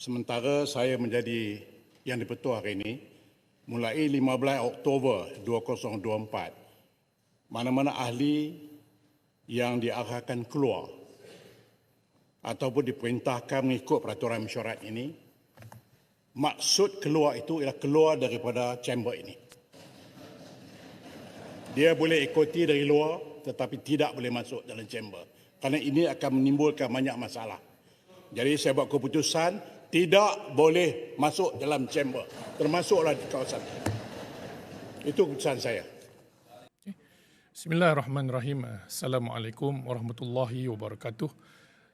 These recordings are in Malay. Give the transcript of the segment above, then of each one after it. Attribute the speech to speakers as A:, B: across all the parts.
A: Sementara saya menjadi Yang di-Pertua hari ini, mulai 15 Oktober 2024, mana-mana ahli yang diarahkan keluar ataupun diperintahkan mengikut peraturan mesyuarat ini, maksud keluar itu ialah keluar daripada chamber ini. Dia boleh ikuti dari luar tetapi tidak boleh masuk dalam chamber, kerana ini akan menimbulkan banyak masalah. Jadi saya buat keputusan tidak boleh masuk dalam chamber, termasuklah di kawasan. Itu keputusan saya.
B: Bismillahirrahmanirrahim. Assalamualaikum warahmatullahi wabarakatuh.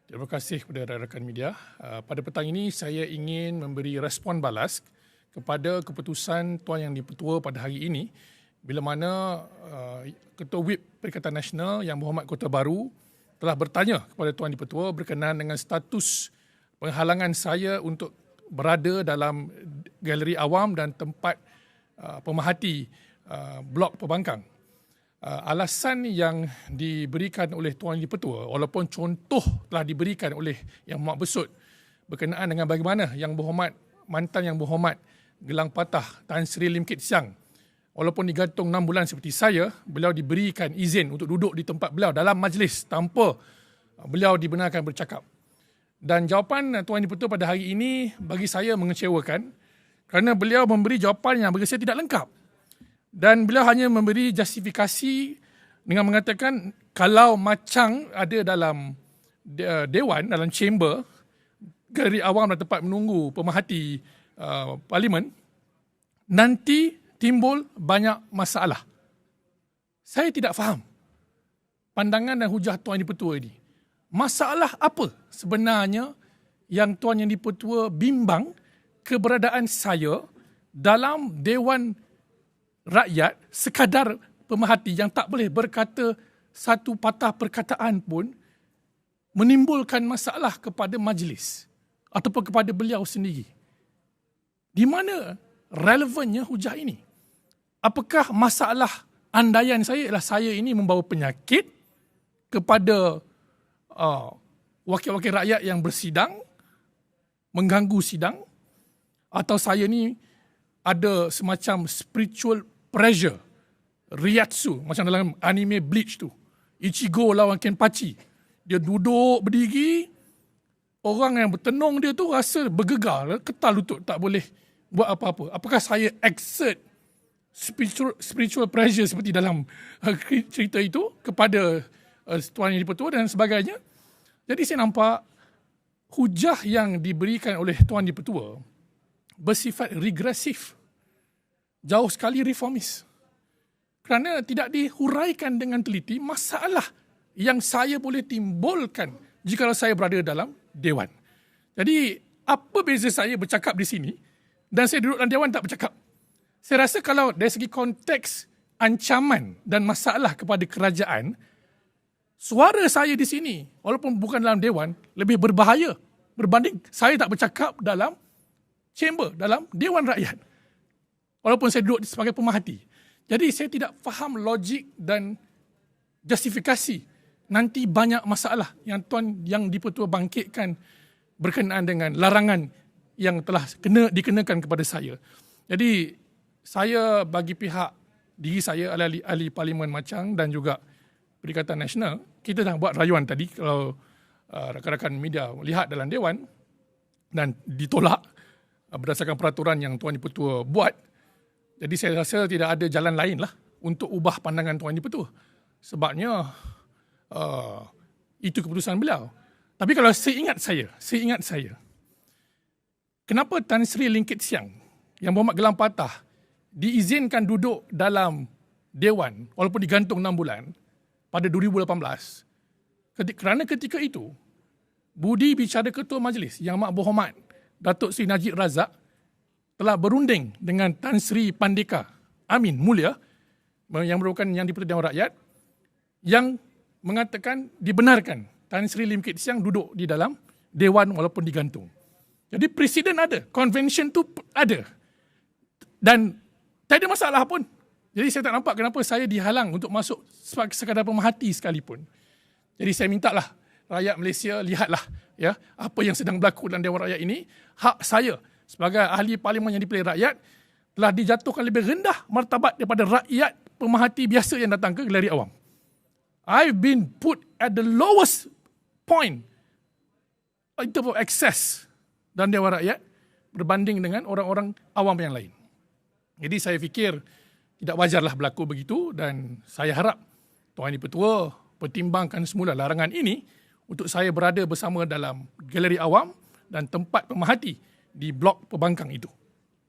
B: Terima kasih kepada rakan media. Pada petang ini saya ingin memberi respon balas kepada keputusan Tuan Yang di-Pertua pada hari ini, bila mana Ketua Whip Perikatan Nasional Yang Berhormat Kota Baru telah bertanya kepada Tuan di-Pertua berkenaan dengan status penghalangan saya untuk berada dalam galeri awam dan tempat pemerhati blok Pembangkang. Alasan yang diberikan oleh Tuan di-Pertua, walaupun contoh telah diberikan oleh Yang Berhormat Besut berkenaan dengan bagaimana mantan Yang Berhormat Gelang Patah Tan Sri Lim Kit Siang, walaupun digantung 6 bulan seperti saya, beliau diberikan izin untuk duduk di tempat beliau dalam majlis tanpa beliau dibenarkan bercakap. Dan jawapan Tuan di-Pertua pada hari ini bagi saya mengecewakan, kerana beliau memberi jawapan yang bagi saya tidak lengkap. Dan beliau hanya memberi justifikasi dengan mengatakan kalau macang ada dalam dewan, dalam chamber, galeri awam dan tempat menunggu pemerhati parlimen, nanti timbul banyak masalah. Saya tidak faham pandangan dan hujah Tuan di-Pertua ini. Masalah apa sebenarnya yang Tuan Yang di-Pertua bimbang keberadaan saya dalam Dewan Rakyat sekadar pemerhati yang tak boleh berkata satu patah perkataan pun menimbulkan masalah kepada majlis ataupun kepada beliau sendiri? Di mana relevannya hujah ini? Apakah masalah andaian saya ialah saya ini membawa penyakit kepada wakil-wakil rakyat yang bersidang, mengganggu sidang, atau saya ni ada semacam spiritual pressure, Riyatsu, macam dalam anime Bleach tu, Ichigo lawan Kenpachi. Dia duduk berdiri, orang yang bertenung dia tu rasa bergegar, ketal lutut, tak boleh buat apa-apa. Apakah saya exert spiritual pressure seperti dalam cerita itu kepada Tuan Yang di-Pertua dan sebagainya? Jadi saya nampak hujah yang diberikan oleh Tuan di-Pertua bersifat regresif, jauh sekali reformis, kerana tidak dihuraikan dengan teliti masalah yang saya boleh timbulkan jika saya berada dalam Dewan. Jadi apa beza saya bercakap di sini dan saya duduk dalam Dewan tak bercakap? Saya rasa kalau dari segi konteks ancaman dan masalah kepada kerajaan, suara saya di sini, walaupun bukan dalam Dewan, lebih berbahaya berbanding saya tak bercakap dalam chamber, dalam Dewan Rakyat, walaupun saya duduk sebagai pemerhati. Jadi saya tidak faham logik dan justifikasi nanti banyak masalah yang Tuan Yang di-Pertua bangkitkan berkenaan dengan larangan yang telah dikenakan kepada saya. Jadi saya bagi pihak diri saya, ahli Parlimen Machang dan juga Perikatan Nasional, kita dah buat rayuan tadi, kalau rakan-rakan media lihat dalam Dewan, dan ditolak berdasarkan peraturan yang Tuan di-Pertua buat. Jadi saya rasa tidak ada jalan lain lah untuk ubah pandangan Tuan di-Pertua. Sebabnya itu keputusan beliau. Tapi kalau seingat saya, kenapa Tan Sri Lim Kit Siang Yang Berhormat Gelang Patah diizinkan duduk dalam Dewan walaupun digantung 6 bulan pada 2018, kerana ketika itu budi bicara Ketua Majlis Yang Amat Berhormat Datuk Seri Najib Razak telah berunding dengan Tan Sri Pandeka Amin Mulia yang merupakan Yang di-Pertua Dewan Rakyat, yang mengatakan dibenarkan Tan Sri Lim Kit Siang duduk di dalam Dewan walaupun digantung. Jadi presiden ada, convention tu ada, dan tak ada masalah pun. Jadi saya tak nampak kenapa saya dihalang untuk masuk sekadar pemerhati sekalipun. Jadi saya mintalah rakyat Malaysia, lihatlah ya apa yang sedang berlaku dalam Dewan Rakyat ini. Hak saya sebagai ahli parlimen yang dipilih rakyat telah dijatuhkan lebih rendah martabat daripada rakyat pemerhati biasa yang datang ke galeri awam. I've been put at the lowest point in terms of access dalam Dewan Rakyat berbanding dengan orang-orang awam yang lain. Jadi saya fikir tidak wajarlah berlaku begitu dan saya harap Tuan Yang Dipertua pertimbangkan semula larangan ini untuk saya berada bersama dalam galeri awam dan tempat pemerhati di blok pembangkang itu.